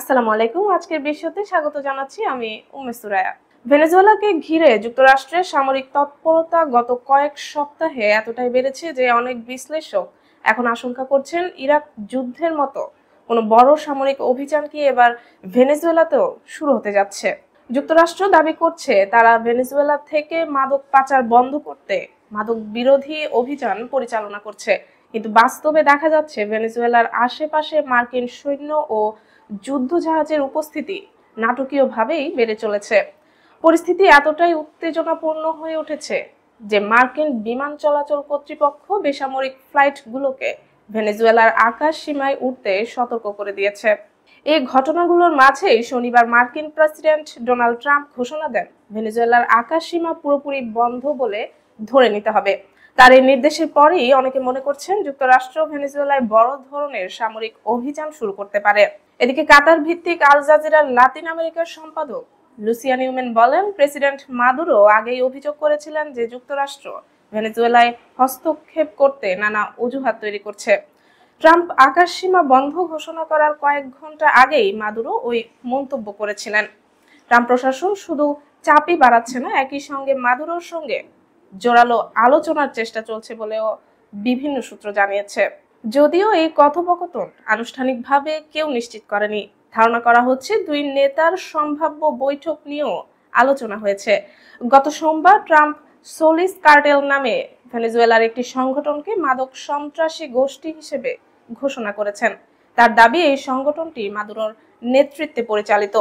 আসসালামু আলাইকুম। আজকের বিষয়তে স্বাগত জানাচ্ছি আমি উম্মে সুরায়া। ভেনেজুয়েলাকে ঘিরে যুক্তরাষ্ট্রের সামরিক তৎপরতা গত কয়েক সপ্তাহে এতটাই বেড়েছে যে অনেক বিশ্লেষক এখন আশঙ্কা করছেন ইরাক যুদ্ধের মতো কোনো বড় সামরিক অভিযান কি এবার ভেনেজুয়েলাতেও শুরু হতে যাচ্ছে। যুক্তরাষ্ট্র দাবি করছে তারা ভেনেজুয়েলা থেকে মাদক পাচার বন্ধ করতে মাদক বিরোধী অভিযান পরিচালনা করছে, কিন্তু বাস্তবে দেখা যাচ্ছে ভেনেজুয়েলার আশেপাশে মার্কিন সৈন্য ও যুদ্ধ জাহাজের উপস্থিতি নাটকীয়ভাবেই বেড়ে চলেছে। পরিস্থিতি এতটাই উত্তেজনাপূর্ণ হয়ে উঠেছে যে মার্কিন বিমান চলাচল কর্তৃপক্ষ বেসামরিক ফ্লাইটগুলোকে ভেনেজুয়েলার আকাশ সীমায় উঠতে সতর্ক করে দিয়েছে। এই ঘটনাগুলোর মাঝেই শনিবার মার্কিন প্রেসিডেন্ট ডোনাল্ড ট্রাম্প ঘোষণা দেন ভেনেজুয়েলার আকাশ সীমা পুরোপুরি বন্ধ বলে ধরে নিতে হবে। তার এই নির্দেশের পরেই অনেকে মনে করছেন যুক্তরাষ্ট্র ভেনেজুয়েলায় বড় ধরনের সামরিক অভিযান শুরু করতে পারে। এদিকে কাতার ভিত্তিক আল জাজিরার লাতিন আমেরিকার সম্পাদক লুসিয়া নিউম্যান বলেন, প্রেসিডেন্ট মাদুরো আগেই অভিযোগ করেছিলেন যে যুক্তরাষ্ট্র ভেনেজুয়েলায় হস্তক্ষেপ করতে নানা অজুহাত তৈরি করছে। ট্রাম্প আকাশসীমা বন্ধ ঘোষণা করার কয়েক ঘন্টা আগেই মাদুরো ওই মন্তব্য করেছিলেন। ট্রাম্প প্রশাসন শুধু চাপই বাড়াচ্ছে না, একই সঙ্গে মাদুরোর সঙ্গে জোরালো আলোচনার চেষ্টা চলছে বলেও বিভিন্ন সূত্র জানিয়েছে। যদিও এই কথোপকথন আনুষ্ঠানিকভাবে কেউ নিশ্চিত করেনি, ধারণা করা হচ্ছে দুই নেতার সম্ভাব্য বৈঠক নিয়েও আলোচনা হয়েছে। গত সোমবার ট্রাম্প সোলিস কার্টেল নামে ভেনেজুয়েলার একটি সংগঠনকে মাদক সন্ত্রাসী গোষ্ঠী হিসেবে ঘোষণা করেছেন। তার দাবি এই সংগঠনটি মাদুরোর নেতৃত্বে পরিচালিত।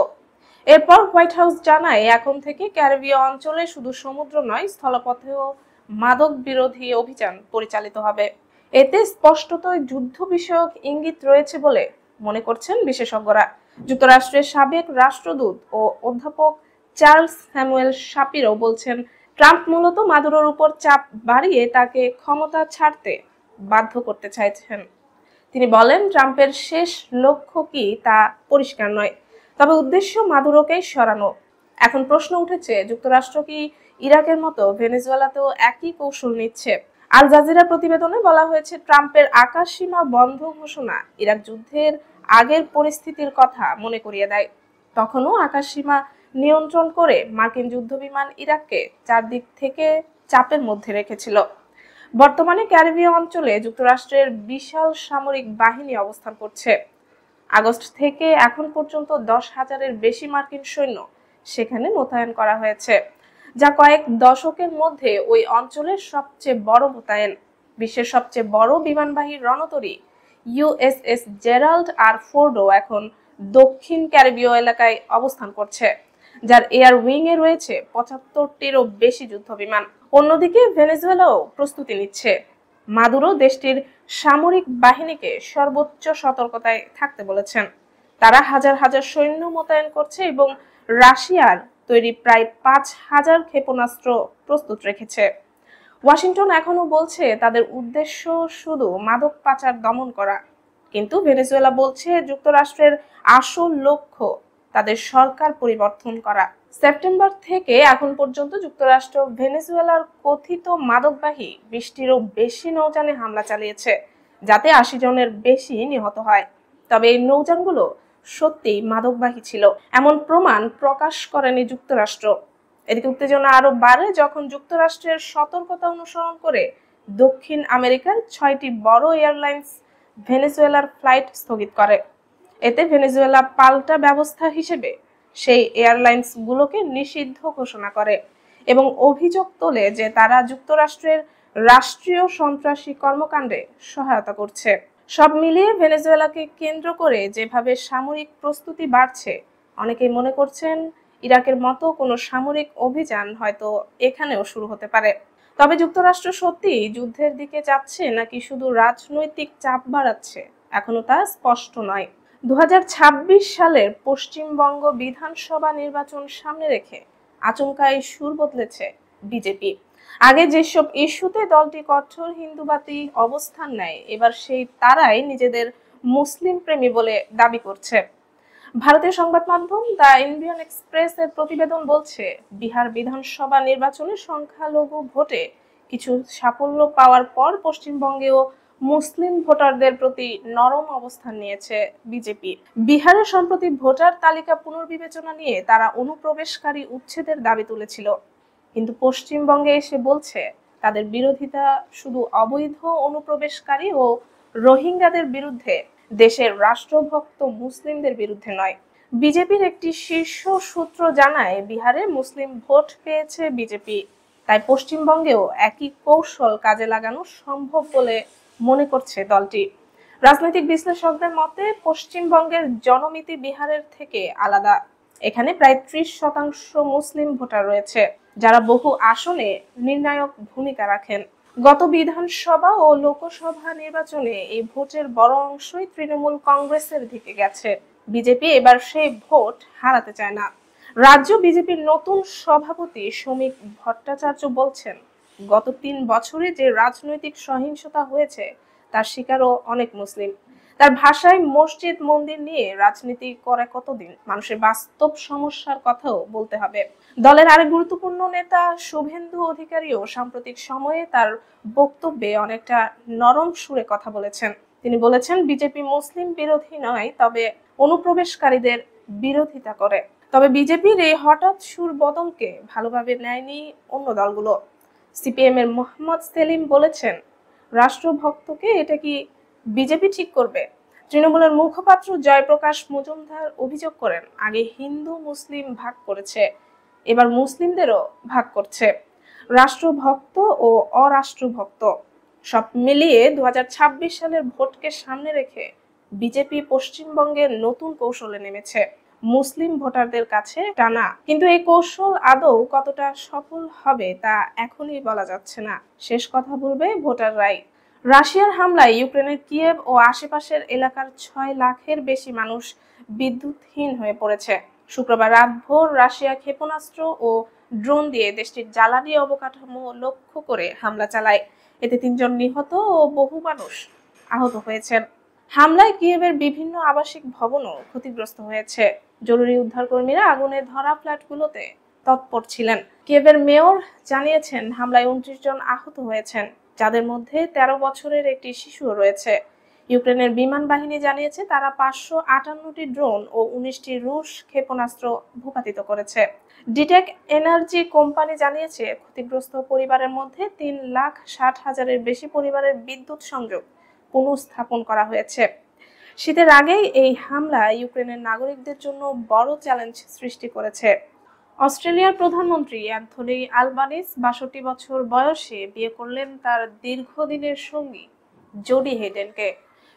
এরপর হোয়াইট হাউস জানায় এখন থেকে ক্যারিবীয় অঞ্চলে শুধু সমুদ্র নয়, স্থলপথেও মাদক বিরোধী অভিযান পরিচালিত হবে। এতে স্পষ্টতই যুদ্ধ বিষয়ক ইঙ্গিত রয়েছে বলে মনে করছেন বিশেষজ্ঞরা। যুক্তরাষ্ট্রের সাবেক রাষ্ট্রদূত ও অধ্যাপক চার্লস স্যামুয়েল শাপিরো বলছেন, ট্রাম্প মূলত মাদুরোর উপর চাপ বাড়িয়ে তাকে ক্ষমতা ছাড়তে বাধ্য করতে চাইছেন। তিনি বলেন, ট্রাম্পের শেষ লক্ষ্য কি তা পরিষ্কার নয়, তবে উদ্দেশ্য মাদুরোকেই সরানো। এখন প্রশ্ন উঠেছে, যুক্তরাষ্ট্র কি ইরাকের মতো ভেনেজুয়েলাতেও একই কৌশল নিচ্ছে? আল জাজিরা প্রতিবেদনে বলা হয়েছে, ট্রাম্পের আকাশ সীমা বন্ধ ঘোষণা ইরাক যুদ্ধের আগের পরিস্থিতির কথা মনে করিয়ে দেয়। তখনও আকাশ সীমা নিয়ন্ত্রণ করে মার্কিন যুদ্ধবিমান ইরাককে চারদিক থেকে চাপের মধ্যে রেখেছিল। বর্তমানে ক্যারিবীয় অঞ্চলে যুক্তরাষ্ট্রের বিশাল সামরিক বাহিনী অবস্থান করছে। আগস্ট থেকে এখন পর্যন্ত 10,000-এর বেশি মার্কিন সৈন্য সেখানে মোতায়েন করা হয়েছে, যা কয়েক দশকের মধ্যে ওই অঞ্চলের সবচেয়ে বড় মোতায়েন। বিশ্বের সবচেয়ে বড় বিমানবাহী রণতরী ইউএসএস জেরাল্ড আর ফোর্ডও এখন দক্ষিণ ক্যারিবীয় এলাকায় অবস্থান করছে, যার এয়ার উইং এ রয়েছে 75টিরও বেশি যুদ্ধবিমান। অন্যদিকে ভেনেজুয়েলাও প্রস্তুতি নিচ্ছে। মাদুরো দেশটির সামরিক বাহিনীকে সর্বোচ্চ সতর্কতায় থাকতে বলেছেন। তারা হাজার হাজার সৈন্য মোতায়েন করছে এবং রাশিয়ার তৈরি প্রায় 5,000 ক্ষেপণাস্ত্র প্রস্তুত রেখেছে। ওয়াশিংটন এখনো বলছে তাদের উদ্দেশ্য শুধু মাদক পাচার দমন করা, কিন্তু ভেনেজুয়েলা বলছে যুক্তরাষ্ট্রের আসল লক্ষ্য তাদের সরকার পরিবর্তন করা। সেপ্টেম্বর থেকে এখন পর্যন্ত যুক্তরাষ্ট্র ভেনেজুয়েলার কথিত মাদকবাহী 20টিরও বেশি নৌযানে হামলা চালিয়েছে, যাতে 80 জনের বেশি নিহত হয়। তবে এই নৌযানগুলো সত্যিই মাদকবাহী ছিল এমন প্রমাণ প্রকাশ করেনি যুক্তরাষ্ট্র। এদিকে উত্তেজনা আরো বাড়ে যখন যুক্তরাষ্ট্রের সতর্কতা অনুসরণ করে দক্ষিণ আমেরিকার 6টি বড় এয়ারলাইন্স ভেনেজুয়েলার ফ্লাইট স্থগিত করে। এতে ভেনেজুয়েলা পাল্টা ব্যবস্থা হিসেবে সেই এয়ারলাইন্স গুলোকে নিষিদ্ধ ঘোষণা করে এবং অভিযোগ তোলে যে তারা যুক্তরাষ্ট্রের রাষ্ট্রীয় সন্ত্রাসী কর্মকাণ্ডে সহায়তা করছে। সব মিলিয়ে ভেনেজুয়েলাকে কেন্দ্র করে যেভাবে সামরিক প্রস্তুতি বাড়ছে, অনেকেই মনে করছেন ইরাকের মতো কোনো সামরিক অভিযান হয়তো এখানেও শুরু হতে পারে। তবে যুক্তরাষ্ট্র সত্যি যুদ্ধের দিকে যাচ্ছে নাকি শুধু রাজনৈতিক চাপ বাড়াচ্ছে, এখনো তা স্পষ্ট নয়। 2026 সালের পশ্চিমবঙ্গ বিধানসভা নির্বাচন সামনে রেখে আচমকাই সুর বদলেছে বিজেপি। আগে যেসব ইস্যুতে দলটি কঠোর হিন্দুবাদী অবস্থান নেয়, এবার সেই তারাই নিজেদের মুসলিম প্রেমী বলে দাবি করছে। ভারতীয় সংবাদ মাধ্যম দ্য ইন্ডিয়ান এক্সপ্রেস এর প্রতিবেদন বলছে, বিহার বিধানসভা নির্বাচনে সংখ্যালঘু ভোটে কিছু সাফল্য পাওয়ার পর পশ্চিমবঙ্গেও মুসলিম ভোটারদের প্রতি নরম অবস্থান নিয়েছে বিজেপি। বিহারে সম্প্রতি ভোটার তালিকা পুনর্বিবেচনা নিয়ে তারা অনুপ্রবেশকারী উচ্ছেদের দাবি তুলেছিল, কিন্তু পশ্চিমবঙ্গে এসে বলছে তাদের বিরোধিতা শুধু অবৈধ অনুপ্রবেশকারী ও রোহিঙ্গাদের বিরুদ্ধে, দেশের রাষ্ট্রভক্ত মুসলিমদের বিরুদ্ধে নয়। বিজেপির একটি শীর্ষ সূত্র জানায়, বিহারে মুসলিম ভোট পেয়েছে বিজেপি, তাই পশ্চিমবঙ্গেও একই কৌশল কাজে লাগানো সম্ভব বলে মনে করছে দলটি। রাজনৈতিক বিশ্লেষকদের মতে পশ্চিমবঙ্গের জনমিতি বিহারের থেকে আলাদা। এখানে প্রায় 30% মুসলিম ভোটার রয়েছে, যারা বহু আসনে নির্ণায়ক ভূমিকা রাখেন। গত বিধানসভা ও লোকসভা নির্বাচনে এই ভোটের বড় অংশই তৃণমূল কংগ্রেসের দিকে গেছে। বিজেপি এবার সেই ভোট হারাতে চায় না। রাজ্য বিজেপির নতুন সভাপতি শ্রমিক ভট্টাচার্য বলছেন, গত 3 বছরে যে রাজনৈতিক সহিংসতা হয়েছে তার শিকারও অনেক মুসলিম। তার ভাষায় মসজিদ মন্দির নিয়ে রাজনীতি করে কতদিন, মানুষের বাস্তব সমস্যার কথাও বলতে হবে। দলের আরেক গুরুত্বপূর্ণ নেতা শুভেন্দু অধিকারীও সাম্প্রতিক সময়ে তার বক্তব্যে অনেকটা নরম সুরে কথা বলেছেন। তিনি বলেছেন, বিজেপি মুসলিম বিরোধী নয়, তবে অনুপ্রবেশকারীদের বিরোধিতা করে। তবে বিজেপির এই হঠাৎ সুর বদলকে ভালোভাবে নেয়নি অন্য দলগুলো। সিপিএম এর মোহাম্মদ সেলিম বলেছেন, রাষ্ট্রভক্তকে এটা কি বিজেপি ঠিক করবে? তৃণমূলের মুখপাত্র জয়প্রকাশ মজুমদার অভিযোগ করেন, আগে হিন্দু মুসলিম ভাগ করেছে, এবার মুসলিমদেরও ভাগ করছে। রাষ্ট্রভক্ত ও অরাষ্ট্রভক্ত সব মিলিয়ে 2026 সালের ভোটকে সামনে রেখে বিজেপি পশ্চিমবঙ্গের নতুন কৌশলে নেমেছে, মুসলিম ভোটারদের কাছে টানা। কিন্তু এই কৌশল আদৌ কতটা সফল হবে তা এখনই বলা যাচ্ছে না। শেষ কথা বলবে ভোটাররাই। রাশিয়ার হামলায় ইউক্রেনের কিয়েভ ও আশেপাশের এলাকার 6 লাখের বেশি মানুষ বিদ্যুৎহীন হয়ে পড়েছে। শুক্রবার রাতভর রাশিয়া ক্ষেপণাস্ত্র ও ড্রোন দিয়ে দেশটির জ্বালানি অবকাঠামো লক্ষ্য করে হামলা চালায়। এতে 3 জন নিহত ও বহু মানুষ আহত হয়েছেন। হামলায় কিয়েভের বিভিন্ন আবাসিক ভবনও ক্ষতিগ্রস্ত হয়েছে। জরুরি উদ্ধারকর্মীরা আগুনে ধরা ফ্ল্যাটগুলোতে তৎপর ছিলেন। কিয়েভের মেয়র জানিয়েছেন, হামলায় 29 জন আহত হয়েছেন, যাদের মধ্যে 13 বছরের একটি শিশুও রয়েছে। ইউক্রেনের বিমান বাহিনী জানিয়েছে তারা 558টি ড্রোন ও 19টি রুশ ক্ষেপণাস্ত্র ভূপাতিত করেছে। ডিটেক এনার্জি কোম্পানি জানিয়েছে, ক্ষতিগ্রস্ত পরিবারের মধ্যে 3,60,000-এর বেশি পরিবারের বিদ্যুৎ সংযোগ পুনঃস্থাপন করা হয়েছে। শীতের আগেই এই হামলা ইউক্রেনের নাগরিকদের জন্য বড় চ্যালেঞ্জ সৃষ্টি করেছে। অস্ট্রেলিয়ার প্রধানমন্ত্রী অ্যান্থনি আলবানিজ 62 বছর বয়সে বিয়ে করলেন তার দীর্ঘদিনের সঙ্গী জোডি হেডেনকে।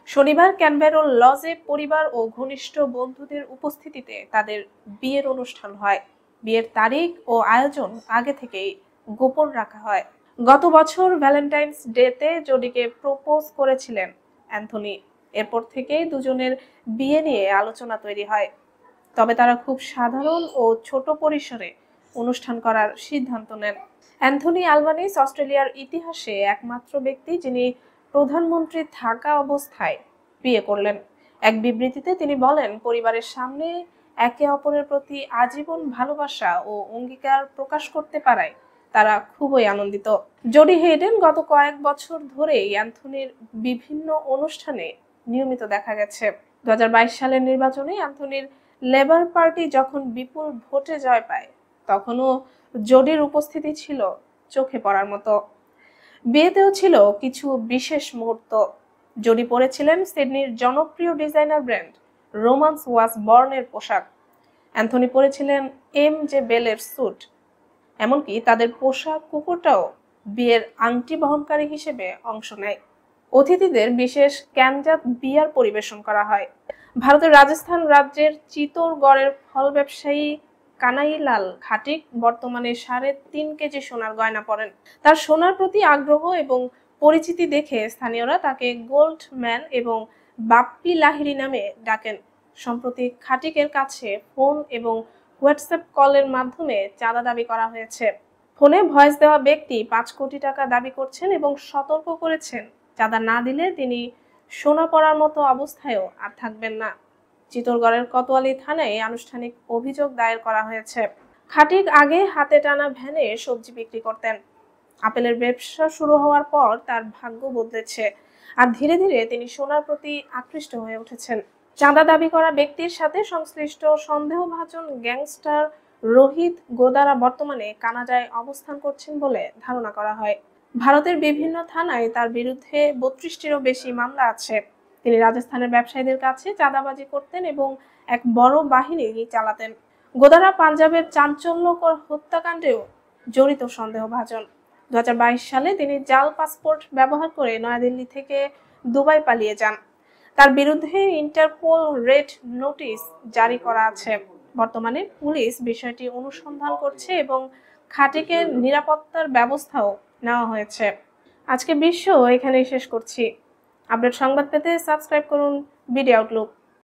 শনিবার ক্যানবেরা লজে পরিবার ও ঘনিষ্ঠ বন্ধুদের উপস্থিতিতে তাদের বিয়ের অনুষ্ঠান হয়। বিয়ের তারিখ ও আয়োজন আগে থেকেই গোপন রাখা হয়। গত বছর ভ্যালেন্টাইন্স ডেতে জোডিকে প্রপোজ করেছিলেন অ্যান্থনি। এরপর থেকেই দুজনের বিয়ে নিয়ে আলোচনা তৈরি হয়, তবে তারা খুব সাধারণ ও ছোট পরিসরে অনুষ্ঠান করার সিদ্ধান্ত নেন। অ্যান্থনি আলবানিজ অস্ট্রেলিয়ার ইতিহাসে একমাত্র ব্যক্তি যিনি প্রধানমন্ত্রী থাকা অবস্থায় বিয়ে করলেন। এক বিবৃতিতে তিনি বলেন, পরিবারের সামনে একে অপরের প্রতি আজীবন ভালোবাসা ও অঙ্গীকার প্রকাশ করতে পারায় তারা খুবই আনন্দিত। জোডি হেডেন গত কয়েক বছর ধরেই অ্যান্থনির বিভিন্ন অনুষ্ঠানে নিয়মিত দেখা গেছে। 2022 সালের নির্বাচনে অ্যান্থনির লেবার পার্টি যখন বিপুল ভোটে জয় পায়, তখনও জোডির উপস্থিতি ছিল চোখে পড়ার মতো। বিয়েতেও ছিল কিছু বিশেষ মুহূর্ত। জোডি পরেছিলেন সিডনির জনপ্রিয় ডিজাইনার ব্র্যান্ড রোমান্স ওয়াজ বর্নের পোশাক। Anthony পরেছিলেন MJ. বেলের স্যুট। এমনকি তাদের পোশাক কুকুরটাও বিয়ের আংটি বহনকারী হিসেবে অংশ নেয়। অতিথিদের বিশেষ ক্যানজাত বিয়ার পরিবেশন করা হয়। ভারতের রাজস্থান রাজ্যের চিতোরগড়ের ফল ব্যবসায়ী কানাইলাল খাটিক বর্তমানে 3.5 কেজি সোনার গয়না পরেন। তার সোনার প্রতি আগ্রহ এবং পরিচিতি দেখে স্থানীয়রা তাকে গোল্ড ম্যান এবং বাপ্পি লাহিড়ী নামে ডাকেন। সম্প্রতি খাটিকের কাছে ফোন এবং হোয়াটসঅ্যাপ কলের মাধ্যমে চাঁদা দাবি করা হয়েছে। ফোনে ভয়েস দেওয়া ব্যক্তি 5 কোটি টাকা দাবি করছেন এবং সতর্ক করেছেন, চাঁদা না দিলে তিনি সোনা পরার মতো অবস্থায়ও আর থাকবেন না। চিতোরগড়ের কোতোয়ালি থানায় আনুষ্ঠানিক অভিযোগ দায়ের করা হয়েছে। খাটিক আগে হাতে টানা ভ্যানে সবজি বিক্রি করতেন। আপেলের ব্যবসা শুরু হওয়ার পর তার ভাগ্য বদলেছে। আর ধীরে ধীরে তিনি সোনার প্রতি আকৃষ্ট হয়ে উঠেছেন। চাঁদা দাবি করা ব্যক্তির সাথে সংশ্লিষ্ট সন্দেহভাজন গ্যাংস্টার রোহিত গোদারা বর্তমানে কানাডায় অবস্থান করছেন বলে ধারণা করা হয়। ভারতের বিভিন্ন থানায় তার বিরুদ্ধে 32টিরও বেশি মামলা আছে। তিনি রাজস্থানের ব্যবসায়ীদের কাছে চাঁদাবাজি করতেন এবং এক বড় বাহিনী চালাতেন। গোদারা পাঞ্জাবের চাঞ্চল্যকর হত্যাকাণ্ডেও জড়িত সন্দেহভাজন। 2022 সালে তিনি জাল পাসপোর্ট ব্যবহার করে নয়াদিল্লি থেকে দুবাই পালিয়ে যান। তার বিরুদ্ধে ইন্টারপোল রেড নোটিশ জারি করা আছে। বর্তমানে পুলিশ বিষয়টি অনুসন্ধান করছে এবং খাটিকের নিরাপত্তার ব্যবস্থাও নেওয়া হয়েছে। আজকে বিশ্ব এখানেই শেষ করছি। আপডেট সংবাদ পেতে সাবস্ক্রাইব করুন বিডি আউটলুক।